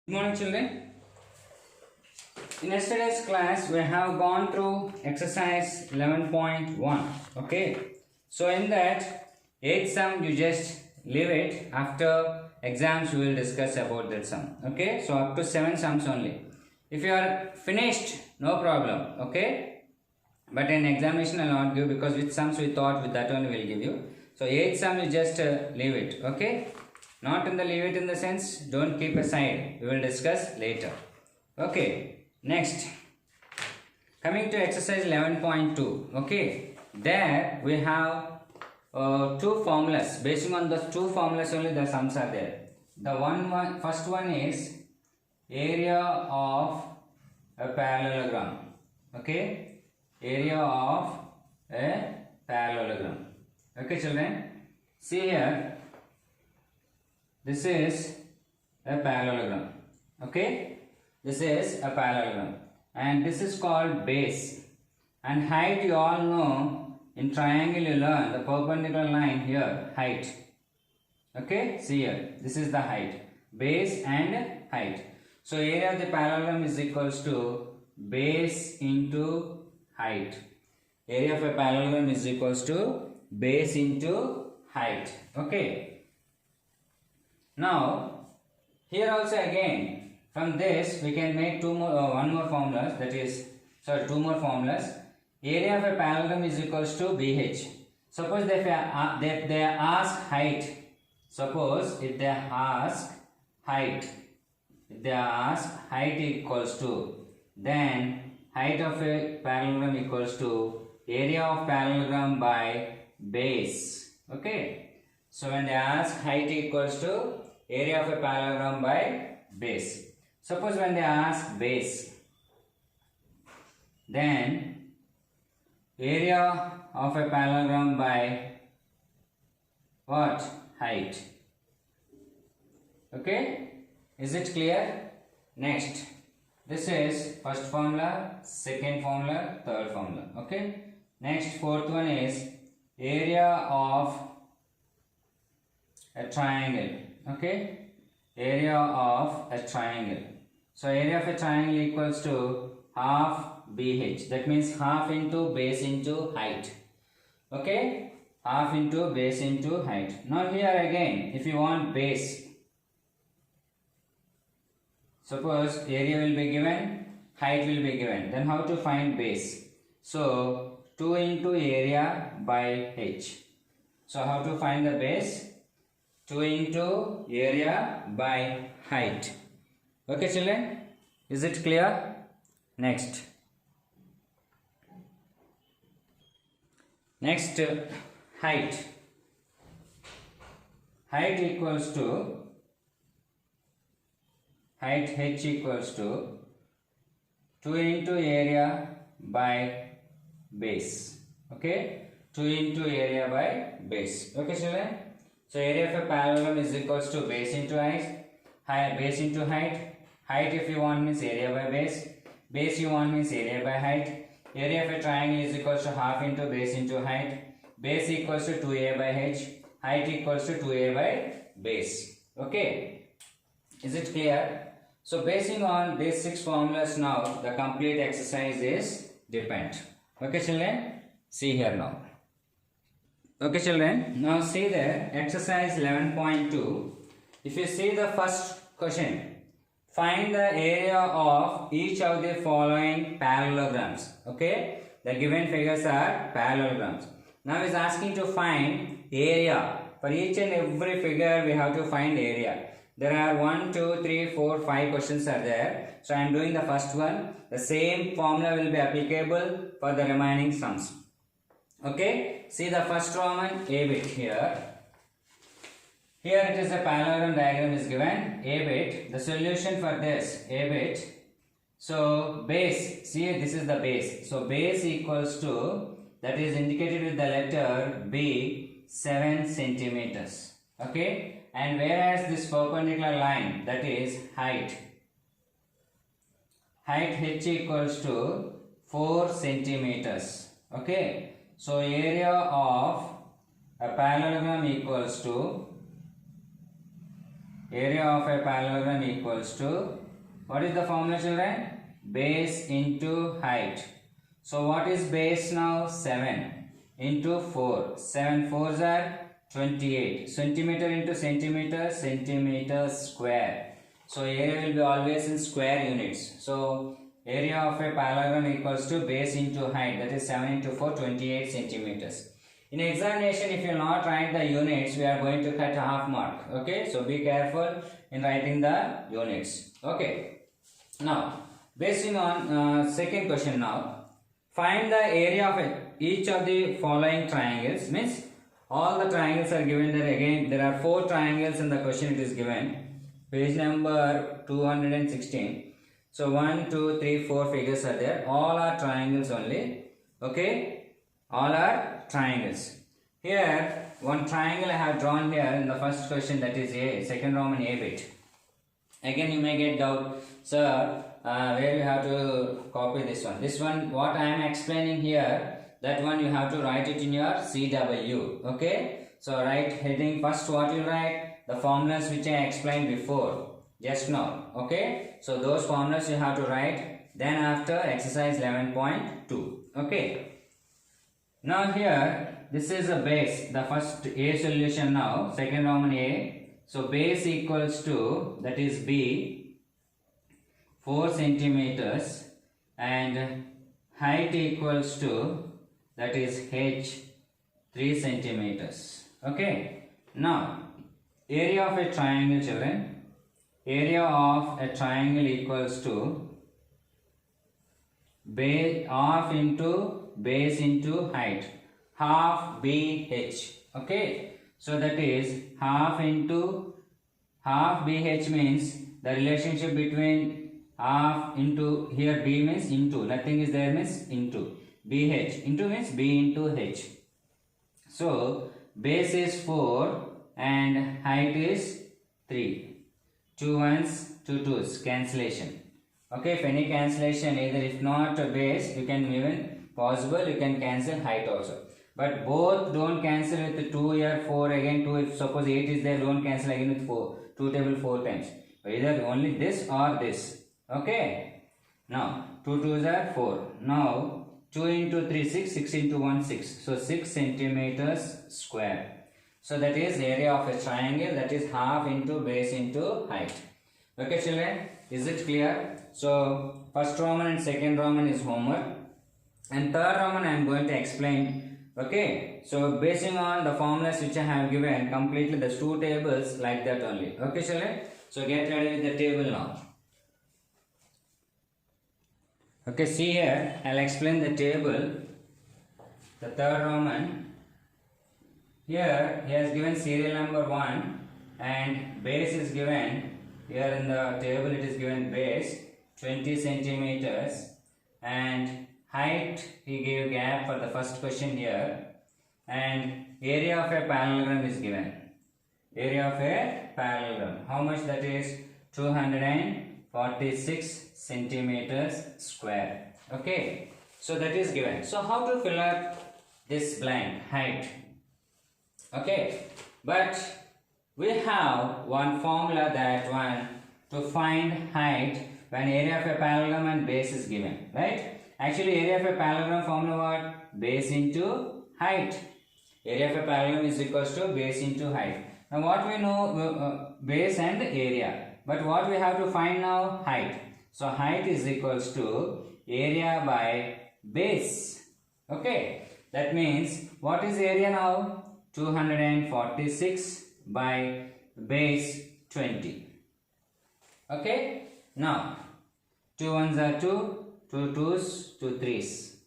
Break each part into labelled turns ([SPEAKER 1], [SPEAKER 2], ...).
[SPEAKER 1] Good morning, children. In yesterday's class, we have gone through exercise 11.1. Okay. So, in that 8th sum, you just leave it. After exams, we will discuss about that sum. Okay. So, up to 7 sums only. If you are finished, no problem. Okay. But in examination, I will not give because with sums we thought with that only we will give you. So, 8th sum, you just leave it. Okay. Not in the leave it in the sense, don't keep aside. We will discuss later. Okay, next. Coming to exercise 11.2. Okay, there we have two formulas. Based on the two formulas only the sums are there. The first one is area of a parallelogram. Okay, area of a parallelogram. Okay, children. See here. This is a parallelogram. Okay, this is a parallelogram, and this is called base. And height, you all know, in triangle you learn the perpendicular line here, height. Okay, see here, this is the height, base and height. So area of the parallelogram is equals to base into height. Area of a parallelogram is equals to base into height. Okay. Now, here also again, from this we can make two more formulas, that is, two more formulas. Area of a parallelogram is equals to BH. Suppose if they ask height, suppose if they ask height equals to, then height of a parallelogram equals to area of parallelogram by base. Okay. So when they ask height equals to area of a parallelogram by base. Suppose when they ask base, then area of a parallelogram by what? Height. Okay? Is it clear? Next. This is first formula, second formula, third formula. Okay? Next, fourth one is area of a triangle. Okay, area of a triangle. So area of a triangle equals to half BH. That means half into base into height. Okay, half into base into height. Now here again, if you want base, suppose area will be given, height will be given. Then how to find base? So 2 into area by h. So how to find the base? 2 into area by height. Okay, children? Is it clear? Next. Next, height. Height equals to, height h equals to 2 into area by base. Okay? 2 into area by base. Okay, children? So area of a parallelogram is equals to base into height, base into height. Height if you want means area by base. Base you want means area by height. Area of a triangle is equals to half into base into height. Base equals to 2a by h. Height equals to 2a by base. Okay. Is it clear? So basing on these 6 formulas now, the complete exercise is depend. Okay, children? See here now. Okay, children, now see there, exercise 11.2. If you see the first question, find the area of each of the following parallelograms. Okay, the given figures are parallelograms. Now is asking to find area. For each and every figure, we have to find area. There are 1, 2, 3, 4, 5 questions are there. So I am doing the first one. The same formula will be applicable for the remaining sums. Okay, see the first Roman A bit here. Here it is a parallelogram diagram is given. A bit. The solution for this A bit. So base. See this is the base. So base equals to, that is indicated with the letter B, 7 centimeters. Okay, and whereas this perpendicular line, that is height. Height h equals to 4 centimeters. Okay. So area of a parallelogram equals to area of a parallelogram equals to, what is the formula children? Base into height. So what is base now? 7 into 4. 7 4s are 28. Centimeter into centimeter, centimeter square. So area will be always in square units. So area of a parallelogram equals to base into height, that is 7 into 4, 28 centimeters. In examination, if you will not write the units, we are going to cut a half mark. Okay, so be careful in writing the units. Okay, now basing on second question now, find the area of each of the following triangles. Means all the triangles are given there. Again, there are 4 triangles in the question it is given. Page number 216. So 1, 2, 3, 4 figures are there. All are triangles only. Okay, all are triangles. Here one triangle I have drawn here in the first question, that is A, second Roman A bit. Again you may get doubt, sir, where you have to copy this one. This one what I am explaining here, that one you have to write it in your CW. Okay, so write heading first. What you write? The formulas which I explained before just now. Okay, so those formulas you have to write. Then after exercise 11.2. okay, now here this is a base, the first A solution now, second Roman A. So base equals to, that is B, 4 centimeters, and height equals to, that is H, 3 centimeters. Okay, now area of a triangle children, area of a triangle equals to base half into base into height, half BH. Okay, so that is half into half BH means the relationship between half into, here B means into, nothing is there means into, BH, into means B into H. So base is 4 and height is 3. 2 ones, 2 twos, cancellation. Okay, if any cancellation, either if not base, you can even possible you can cancel height also. But both don't cancel with 2 here, 4 again 2. If suppose 8 is there, don't cancel again with 4. 2 table 4 times. Either only this or this. Okay. Now 2 2s are 4. Now 2 into 3 6, 6 into 1 6. So 6 centimeters square. So that is area of a triangle, that is half into base into height. Okay children, is it clear? So first Roman and second Roman is homework, and third Roman I am going to explain. Okay, so basing on the formulas which I have given, completely the 2 tables like that only. Okay children, so get ready with the table now. Okay, see here, I will explain the table. The third Roman, here he has given serial number 1 and base is given. Here in the table it is given base 20 centimeters and height he gave gap for the first question here, and area of a parallelogram is given. Area of a parallelogram, how much that is? 246 centimeters square. Okay, so that is given. So how to fill up this blank? Height. Okay, but we have one formula, that one to find height when area of a parallelogram and base is given, right? Actually area of a parallelogram formula what? Base into height. Area of a parallelogram is equals to base into height. Now what we know, base and area, but what we have to find now? Height. So height is equals to area by base. Okay, that means what is area now? 246 by base 20. Okay, now 2 ones are 2, 2 twos, 2 threes,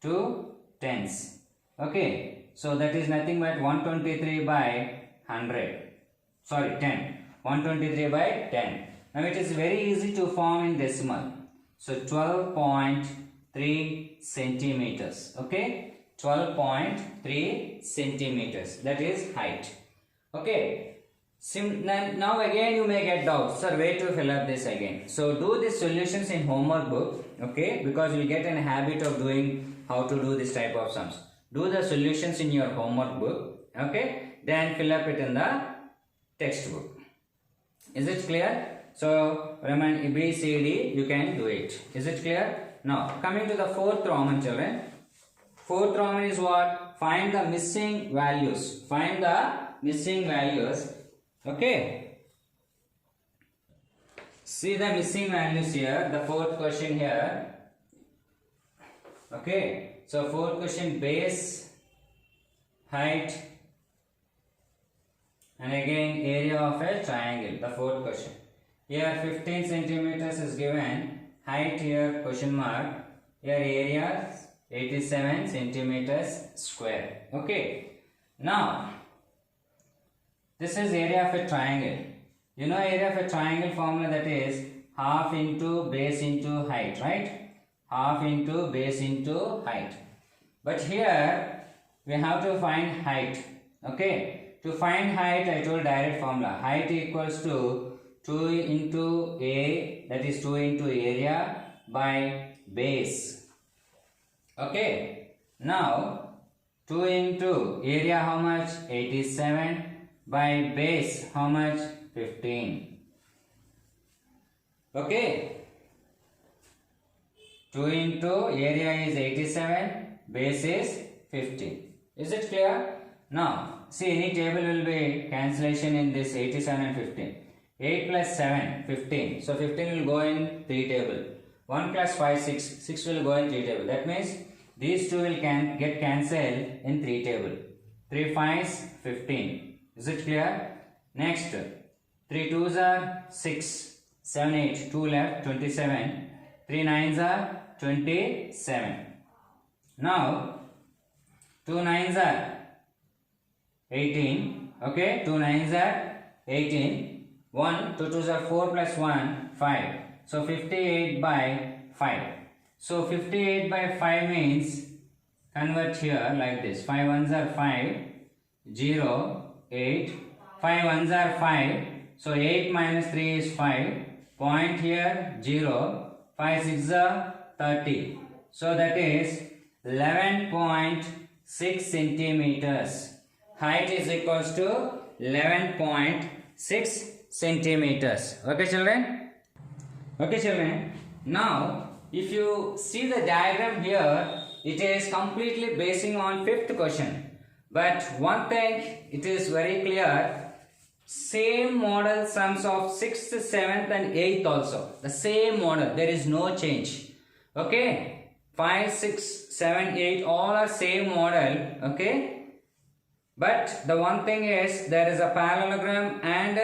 [SPEAKER 1] 2 tens. Okay, so that is nothing but 123 by 100. Sorry, 10. 123 by 10. Now it is very easy to form in decimal. So 12.3 centimeters. Okay, 12.3 centimeters. That is height. Okay. Now again you may get doubts. Sir, where to fill up this again? So do the solutions in homework book. Okay, because you will get a habit of doing how to do this type of sums. Do the solutions in your homework book. Okay, then fill up it in the textbook. Is it clear? So remember B, C, D, you can do it. Is it clear? Now coming to the fourth Roman, children. Fourth Roman is what? Find the missing values. Find the missing values. Okay. See the missing values here. The fourth question here. Okay. So fourth question, base, height, and again area of a triangle. The fourth question. Here 15 centimeters is given. Height here question mark. Here area 87 centimeters square. Okay. Now this is area of a triangle. You know area of a triangle formula, that is half into base into height, right? Half into base into height. But here we have to find height. Okay. To find height, I told direct formula. Height equals to 2 into A, that is 2 into area by base. Okay. Now 2 into area how much? 87 by base how much? 15. Okay. 2 into area is 87, base is 15. Is it clear? Now see, any table will be cancellation in this 87 and 15. 8 plus 7, 15. So 15 will go in 3 table. 1 plus 5, 6. 6 will go in 3 table. That means these two will get cancelled in 3 table. 3 5s, 15. Is it clear? Next, 3 2s are 6. 7 8. 2 left, 27. 3 9s are 27. Now 2 9s are 18. Okay, 2 9s are 18. 1, 2 2s are 4 plus 1, 5. So 58 by 5. So 58 by 5 means, convert here like this. 5 1s are 5, 0, 8. 5 1s are 5. So 8 minus 3 is 5. Point here 0. 5 6 are 30. So that is 11.6 centimeters. Height is equals to 11.6 centimeters. Okay children? Okay children. Now if you see the diagram here, it is completely basing on fifth question. But one thing, it is very clear, same model sums of 6th, 7th and 8th also. The same model, there is no change. Okay, 5, 6, 7, 8 all are same model. Okay, but the one thing is there is a parallelogram and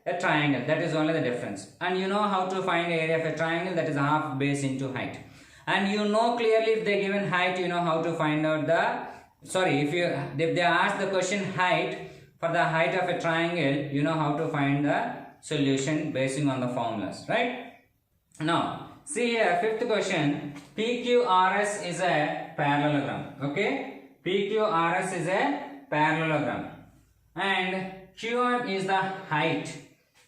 [SPEAKER 1] a triangle. That is only the difference. And you know how to find area of a triangle, that is half base into height. And you know clearly if they given height, you know how to find out the, sorry, if they ask the question height, for the height of a triangle, you know how to find the solution basing on the formulas, right? Now see here, fifth question, PQRS is a parallelogram. Okay, PQRS is a parallelogram and QM is the height.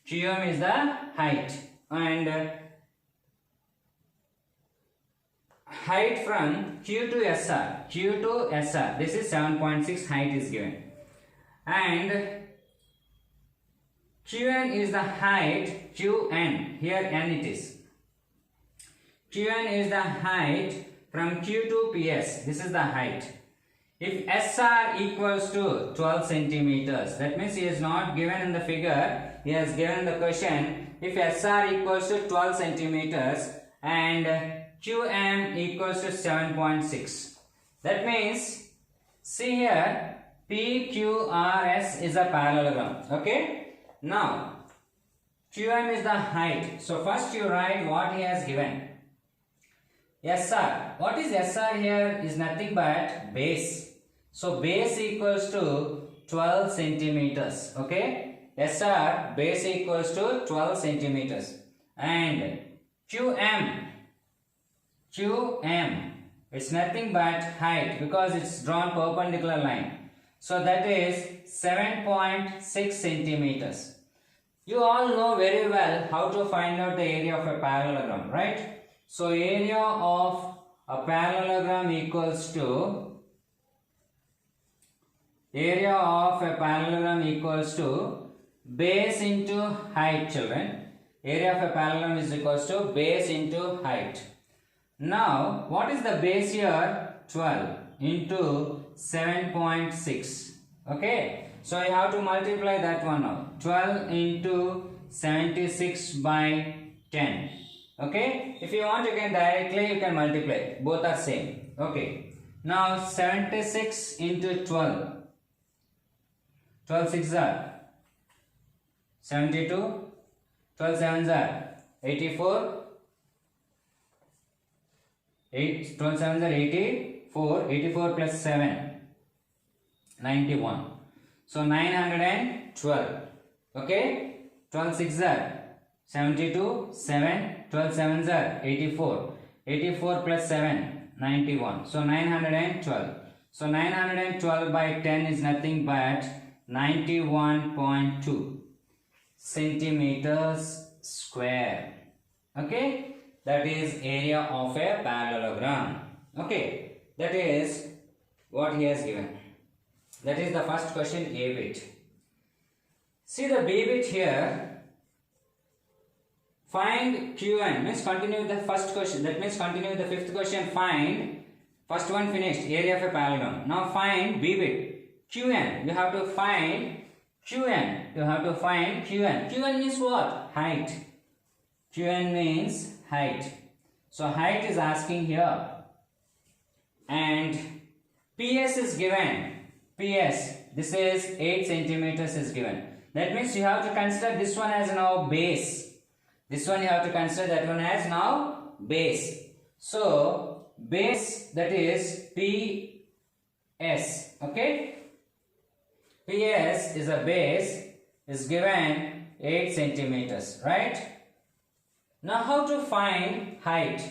[SPEAKER 1] QM is the height, and height from Q to SR. Q to SR, this is 7.6 height is given, and Qn is the height. Qn, here n it is. Qn is the height from Q to PS. This is the height. If SR equals to 12 centimeters, that means he is not given in the figure, he has given in the question. If SR equals to 12 centimeters and QM equals to 7.6, that means, see here, PQRS is a parallelogram. Okay, now QM is the height. So first you write what he has given. SR, what is SR here is nothing but base. So base equals to 12 centimeters. Okay, SR base equals to 12 centimeters, and QM it's nothing but height because it's drawn perpendicular line. So that is 7.6 centimeters. You all know very well how to find out the area of a parallelogram, right? So area of a parallelogram equals to base into height, children. Area of a parallelogram is equals to base into height. Now, what is the base here? 12 into 7.6. Okay. So, you have to multiply that one now. 12 into 76 by 10. Okay. If you want, you can directly, you can multiply. Both are same. Okay. Now, 76 into 12. 12 6 are 72. 12 7s are 84. 12 7s are 84. 84 plus 7. 91. So 912. Okay. 12 6 are 72. 7. 12 7s are 84. 84 plus 7. 91. So 912. So 912 by 10 is nothing but 91.2 centimeters square. Okay. That is area of a parallelogram. Okay. That is what he has given. That is the first question, A bit. See the B bit here. Find Qn, means continue the first question. That means continue the fifth question. Find, first one finished, area of a parallelogram. Now find B bit. Qn, you have to find Qn. You have to find Qn. Qn means what? Height. Qn means height. So height is asking here. And PS is given. PS, this is 8 centimeters is given. That means you have to consider this one as now base. This one you have to consider that one as now base. So base, that is PS. Okay. PS is a base, is given 8 centimeters. Right. Now how to find height?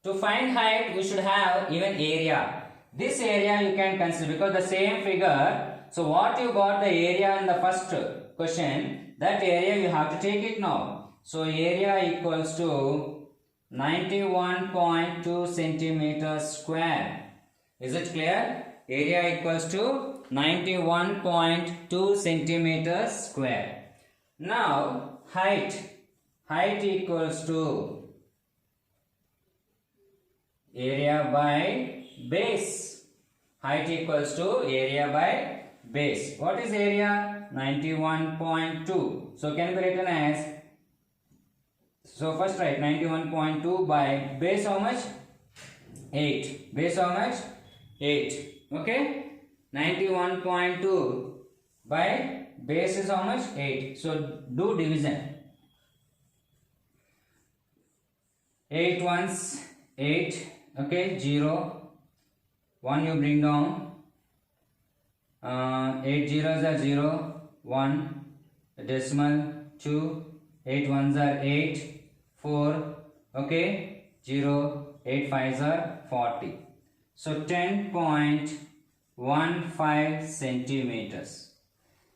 [SPEAKER 1] To find height, we should have even area. This area you can consider because the same figure. So what you got the area in the first question, that area you have to take it now. So area equals to 91.2 centimeters square. Is it clear? Area equals to 91.2 centimeters square. Now height. Height equals to area by base. Height equals to area by base. What is area? 91.2. So can be written as, so first write 91.2 by base how much? 8. Base how much? 8. Okay. 91.2 by base is how much? 8. So do division. 8 ones 8. Okay. 0. 1 you bring down. 8 zeros are 0. 1. Decimal 2. 8 ones are 8. 4. Okay. 0. 8 fives are 40. So 10.15 centimeters.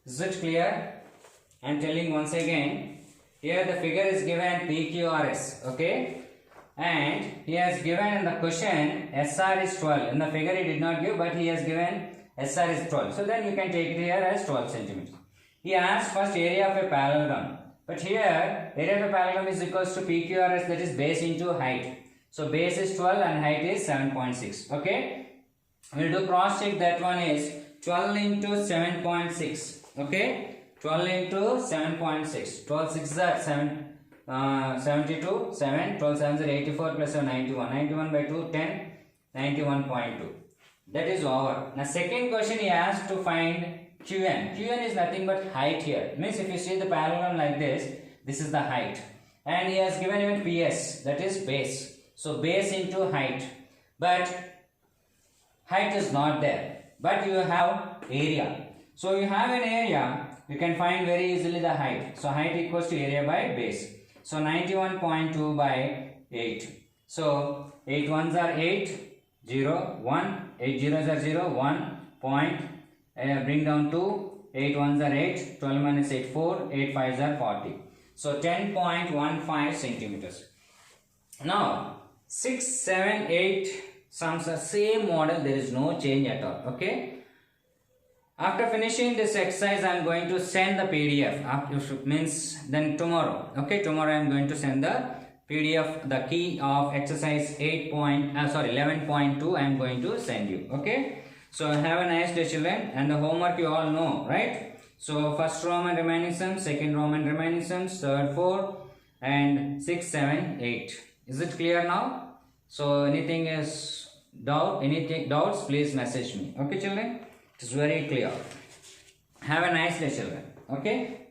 [SPEAKER 1] Is it clear? I am telling once again. Here the figure is given PQRS. Okay. And he has given in the question SR is 12. In the figure he did not give, but he has given SR is 12. So then you can take it here as 12 centimeters. He asked first area of a parallelogram. But here area of a parallelogram is equals to PQRS, that is base into height. So base is 12 and height is 7.6. Okay. We will do cross check. That one is 12 into 7.6. Okay. 12 into 7.6. 12 6 are 72. 7. 12 7 are 84 plus 7 91. 91 by 2 10. 91.2. That is over. Now second question he asked to find Qn. Qn is nothing but height here. Means if you see the parallelogram like this is the height. And he has given even PS, that is base. So base into height. But height is not there. But you have area. So you have an area, you can find very easily the height. So height equals to area by base. So 91.2 by 8. So 8 ones are 8, 0, 1. 8 zeros are 0, 1. Point. Bring down 2. 8 ones are 8. 12 minus 8, 4. 8 fives are 40. So 10.15 centimeters. Now 6, 7, 8 sums are same model. There is no change at all. Okay. After finishing this exercise, I am going to send the PDF. Means then tomorrow. Okay, tomorrow I am going to send the PDF, the key of exercise 11.2. I am going to send you. Okay. So have a nice day, children. And the homework you all know, right? So first Roman reminiscence, second Roman reminiscence, third 4, and 6, 7, 8. Is it clear now? So anything doubts, please message me. Okay, children. It is very clear. Have a nice day, children. Okay.